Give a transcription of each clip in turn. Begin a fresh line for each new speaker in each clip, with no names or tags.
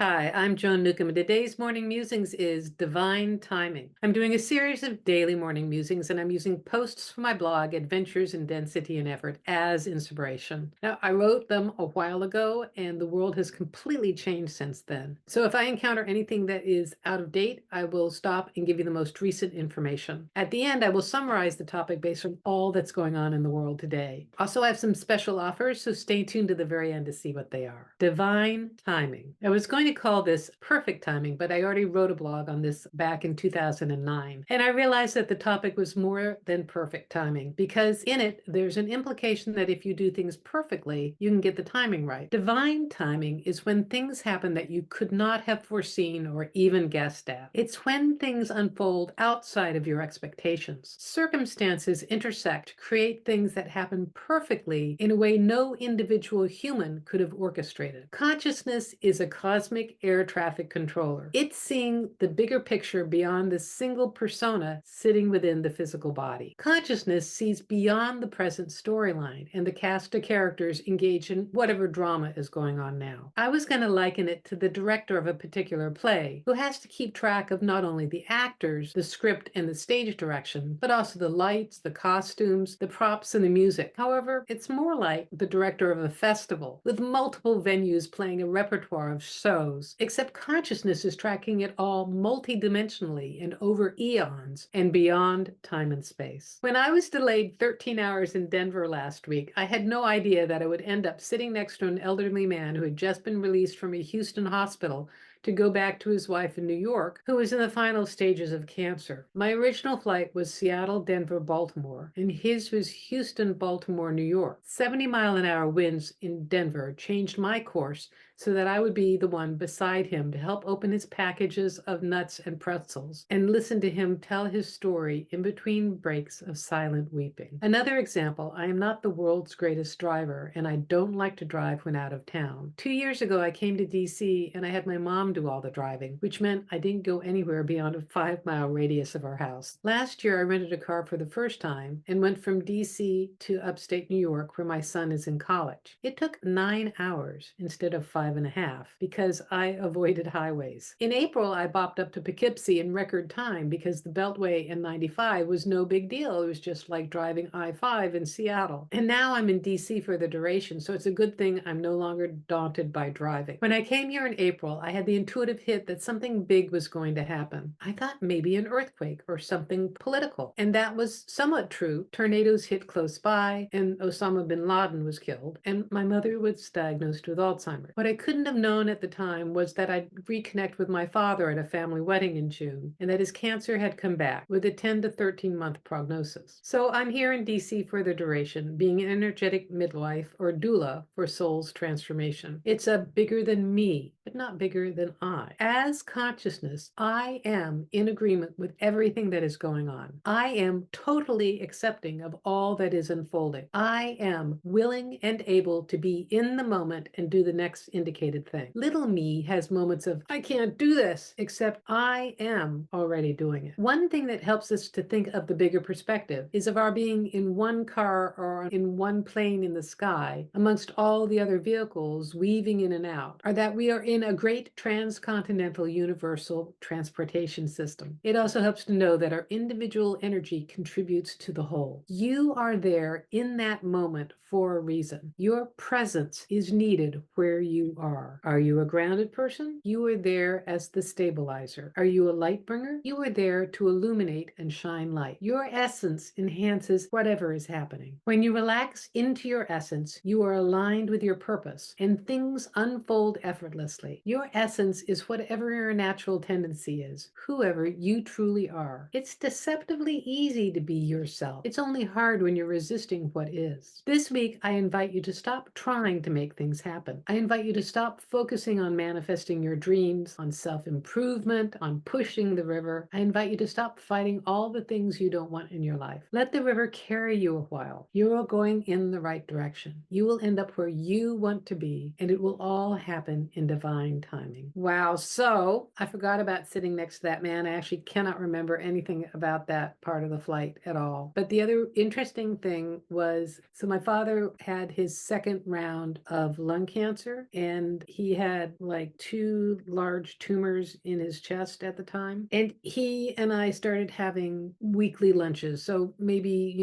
Hi, I'm Joan Newcomb, and today's morning musings is divine timing. I'm doing a series of daily morning musings, and I'm using posts from my blog, Adventures in Density and Effort, as inspiration. Now, I wrote them a while ago, and the world has completely changed since then. So if I encounter anything that is out of date, I will stop and give you the most recent information. At the end, I will summarize the topic based on all that's going on in the world today. Also, I have some special offers, so stay tuned to the very end to see what they are. Divine timing. I was going to call this perfect timing, but I already wrote a blog on this back in 2009. And I realized that the topic was more than perfect timing because in it, there's an implication that if you do things perfectly, you can get the timing right. Divine timing is when things happen that you could not have foreseen or even guessed at. It's when things unfold outside of your expectations. Circumstances intersect to create things that happen perfectly in a way no individual human could have orchestrated. Consciousness is a cosmic air traffic controller. It's seeing the bigger picture beyond the single persona sitting within the physical body. Consciousness sees beyond the present storyline and the cast of characters engaged in whatever drama is going on now. I was going to liken it to the director of a particular play who has to keep track of not only the actors, the script, and the stage direction, but also the lights, the costumes, the props, and the music. However, it's more like the director of a festival with multiple venues playing a repertoire of shows, except consciousness is tracking it all multidimensionally and over eons and beyond time and space. When I was delayed 13 hours in Denver last week, I had no idea that I would end up sitting next to an elderly man who had just been released from a Houston hospital to go back to his wife in New York, who was in the final stages of cancer. My original flight was Seattle, Denver, Baltimore, and his was Houston, Baltimore, New York. 70-mile-an-hour winds in Denver changed my course so that I would be the one beside him to help open his packages of nuts and pretzels and listen to him tell his story in between breaks of silent weeping. Another example, I am not the world's greatest driver, and I don't like to drive when out of town. 2 years ago, I came to DC and I had my mom do all the driving, which meant I didn't go anywhere beyond a 5-mile radius of our house. Last year, I rented a car for the first time and went from DC to upstate New York, where my son is in college. It took 9 hours instead of 5.5 because I avoided highways. In April, I bopped up to Poughkeepsie in record time because the Beltway and 95 was no big deal. It was just like driving I-5 in Seattle. And now I'm in DC for the duration, so it's a good thing I'm no longer daunted by driving. When I came here in April, I had the intuitive hit that something big was going to happen. I thought maybe an earthquake or something political, and that was somewhat true. Tornadoes hit close by, and Osama bin Laden was killed, and my mother was diagnosed with Alzheimer's. What I couldn't have known at the time was that I'd reconnect with my father at a family wedding in June, and that his cancer had come back with a 10 to 13-month prognosis. So I'm here in DC for the duration, being an energetic midwife or doula for soul's transformation. It's a bigger than me, but not bigger than I. As consciousness, I am in agreement with everything that is going on. I am totally accepting of all that is unfolding. I am willing and able to be in the moment and do the next indicated thing. Little me has moments of, I can't do this, except I am already doing it. One thing that helps us to think of the bigger perspective is of our being in one car or in one plane in the sky amongst all the other vehicles weaving in and out, or that we are in a great transcontinental universal transportation system. It also helps to know that our individual energy contributes to the whole. You are there in that moment for a reason. Your presence is needed where you are. Are you a grounded person? You are there as the stabilizer. Are you a light bringer? You are there to illuminate and shine light. Your essence enhances whatever is happening. When you relax into your essence, you are aligned with your purpose, and things unfold effortlessly. Your essence is whatever your natural tendency is, whoever you truly are. It's deceptively easy to be yourself. It's only hard when you're resisting what is. This week, I invite you to stop trying to make things happen. I invite you to stop focusing on manifesting your dreams, on self-improvement, on pushing the river. I invite you to stop fighting all the things you don't want in your life. Let the river carry you a while. You are going in the right direction. You will end up where you want to be, and it will all happen in divine divine timing. Wow. So I forgot about sitting next to that man. I actually cannot remember anything about that part of the flight at all. But the other interesting thing was, so my father had his second round of lung cancer, and he had like two large tumors in his chest at the time. And he and I started having weekly lunches. So maybe,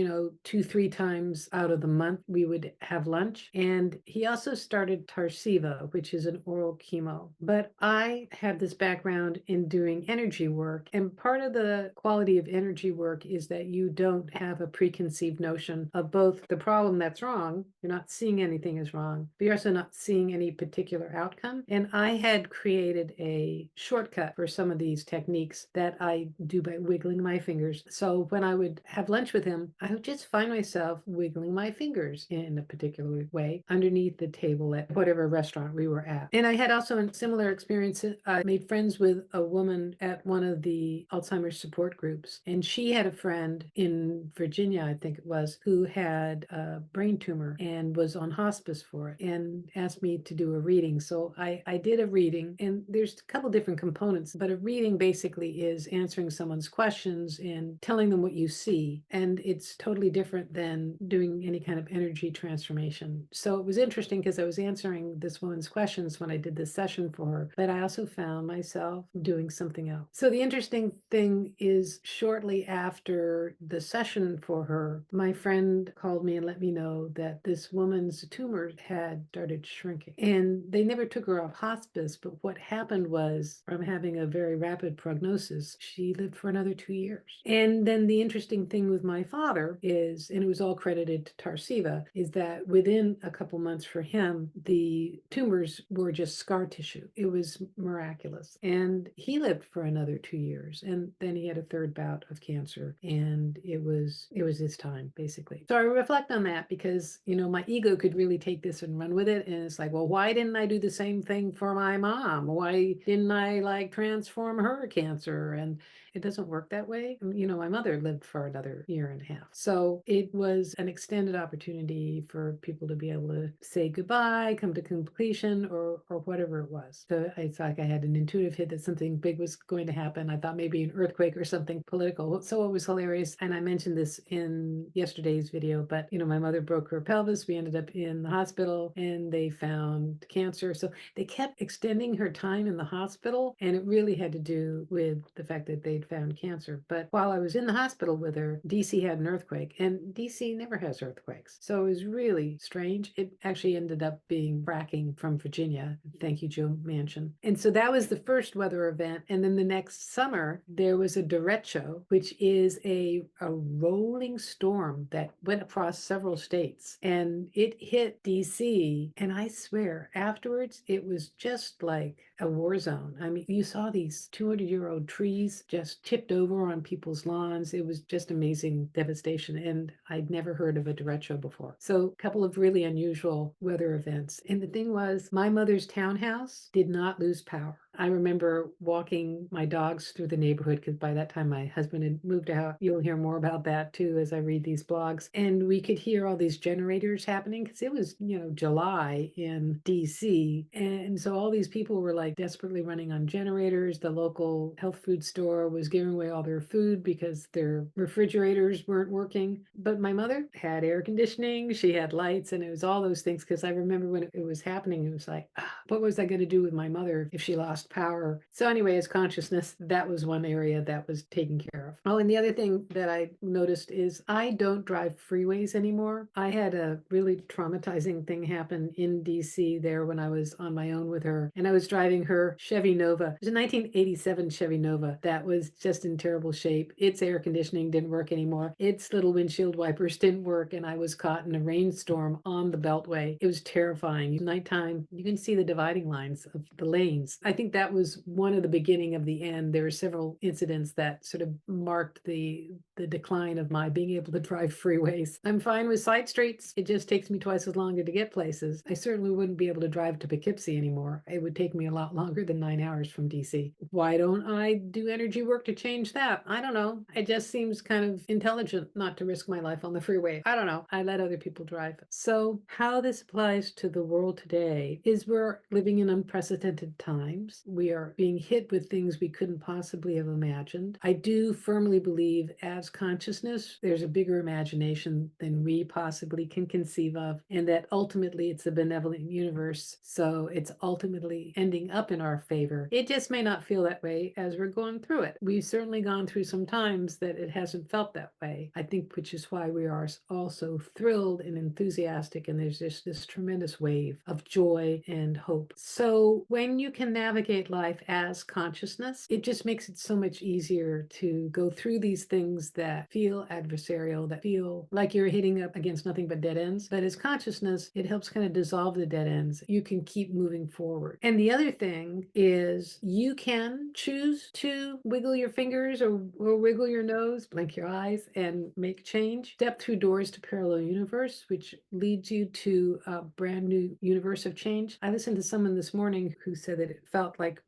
2, 3 times out of the month, we would have lunch. And he also started Tarceva, which is an oral chemo. But I had this background in doing energy work. And part of the quality of energy work is that you don't have a preconceived notion of both the problem that's wrong, you're not seeing anything is wrong, but you're also not seeing any particular outcome. And I had created a shortcut for some of these techniques that I do by wiggling my fingers. So when I would have lunch with him, I would just find myself wiggling my fingers in a particular way underneath the table at whatever restaurant we were at. And I had also a similar experience. I made friends with a woman at one of the Alzheimer's support groups, and she had a friend in Virginia, I think it was, who had a brain tumor and was on hospice for it and asked me to do a reading. So I did a reading, and there's a couple different components, but a reading basically is answering someone's questions and telling them what you see. And it's totally different than doing any kind of energy transformation. So it was interesting because I was answering this woman's questions when I did this session for her, but I also found myself doing something else. So the interesting thing is, shortly after the session for her, my friend called me and let me know that this woman's tumor had started shrinking. And they never took her off hospice, but what happened was, from having a very rapid prognosis, she lived for another 2 years. And then the interesting thing with my father is, and it was all credited to Tarceva, is that within a couple months for him, the tumors were just scar tissue. It was miraculous. And he lived for another 2 years. And then he had a third bout of cancer. And it was his time, basically. So I reflect on that because, my ego could really take this and run with it. And it's like, well, why didn't I do the same thing for my mom? Why didn't I transform her cancer? And it doesn't work that way. My mother lived for another year and a half. So it was an extended opportunity for people to be able to say goodbye, come to completion, or whatever it was. So it's like I had an intuitive hit that something big was going to happen. I thought maybe an earthquake or something political. So it was hilarious. And I mentioned this in yesterday's video, but my mother broke her pelvis. We ended up in the hospital and they found cancer. So they kept extending her time in the hospital. And it really had to do with the fact that they'd found cancer. But while I was in the hospital with her, DC had an earthquake, and DC never has earthquakes. So it was really strange. It actually ended up being fracking from Virginia. Thank you, Joe Manchin. And so that was the first weather event. And then the next summer, there was a derecho, which is a rolling storm that went across several states. And it hit DC. And I swear, afterwards, it was just like a war zone. I mean, you saw these 200-year-old trees just tipped over on people's lawns. It was just amazing devastation. And I'd never heard of a derecho before. So a couple of really unusual weather events. And the thing was, my mother's townhouse did not lose power. I remember walking my dogs through the neighborhood because by that time my husband had moved out. You'll hear more about that too as I read these blogs. And we could hear all these generators happening because it was, July in DC. And so all these people were like desperately running on generators. The local health food store was giving away all their food because their refrigerators weren't working. But my mother had air conditioning, she had lights, and it was all those things because I remember when it was happening, it was like, what was I going to do with my mother if she lost power? So anyway, as consciousness, that was one area that was taken care of. Oh, and the other thing that I noticed is I don't drive freeways anymore. I had a really traumatizing thing happen in DC there when I was on my own with her, and I was driving her Chevy Nova. It was a 1987 Chevy Nova that was just in terrible shape. Its air conditioning didn't work anymore. Its little windshield wipers didn't work, and I was caught in a rainstorm on the Beltway. It was terrifying. Nighttime, you can see the dividing lines of the lanes. I think that was one of the beginning of the end. There were several incidents that sort of marked the decline of my being able to drive freeways. I'm fine with side streets. It just takes me twice as long to get places. I certainly wouldn't be able to drive to Poughkeepsie anymore. It would take me a lot longer than 9 hours from DC. Why don't I do energy work to change that? I don't know. It just seems kind of intelligent not to risk my life on the freeway. I don't know. I let other people drive. So how this applies to the world today is we're living in unprecedented times. We are being hit with things we couldn't possibly have imagined. I do firmly believe as consciousness, there's a bigger imagination than we possibly can conceive of, and that ultimately it's a benevolent universe. So it's ultimately ending up in our favor. It just may not feel that way as we're going through it. We've certainly gone through some times that it hasn't felt that way, I think, which is why we are also thrilled and enthusiastic, and there's just this tremendous wave of joy and hope. So when you can navigate life as consciousness, it just makes it so much easier to go through these things that feel adversarial, that feel like you're hitting up against nothing but dead ends. But as consciousness, it helps kind of dissolve the dead ends. You can keep moving forward. And the other thing is you can choose to wiggle your fingers or wiggle your nose, blink your eyes, and make change. Step through doors to parallel universe, which leads you to a brand new universe of change. I listened to someone this morning who said that it felt like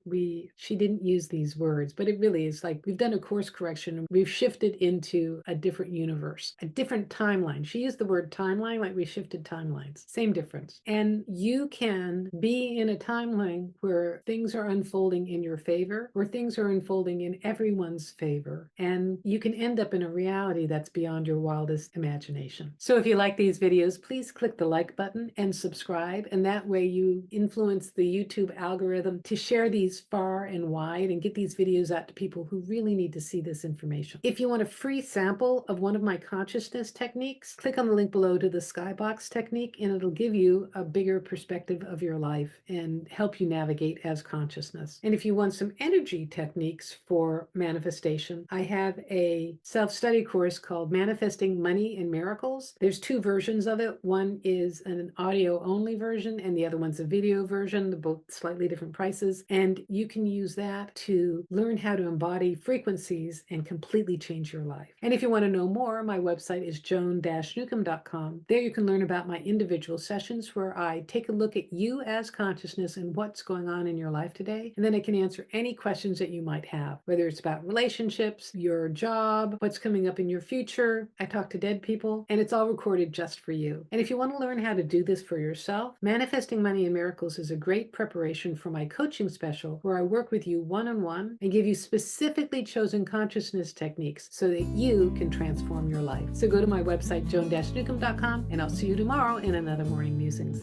she didn't use these words, but it really is like we've done a course correction. We've shifted into a different universe, a different timeline. She used the word timeline like we shifted timelines. Same difference. And you can be in a timeline where things are unfolding in your favor, where things are unfolding in everyone's favor. And you can end up in a reality that's beyond your wildest imagination. So if you like these videos, please click the like button and subscribe. And that way you influence the YouTube algorithm to share these far and wide and get these videos out to people who really need to see this information. If you want a free sample of one of my consciousness techniques, click on the link below to the skybox technique, and it'll give you a bigger perspective of your life and help you navigate as consciousness. And if you want some energy techniques for manifestation, I have a self-study course called Manifesting Money and Miracles. There's two versions of it. One is an audio only version and the other one's a video version. They're both slightly different prices. And you can use that to learn how to embody frequencies and completely change your life. And if you want to know more, my website is joan-newcomb.com. There you can learn about my individual sessions where I take a look at you as consciousness and what's going on in your life today. And then I can answer any questions that you might have, whether it's about relationships, your job, what's coming up in your future. I talk to dead people, and it's all recorded just for you. And if you want to learn how to do this for yourself, Manifesting Money and Miracles is a great preparation for my coaching special where I work with you one-on-one and give you specifically chosen consciousness techniques so that you can transform your life. So go to my website, joan-newcomb.com, and I'll see you tomorrow in another Morning Musings.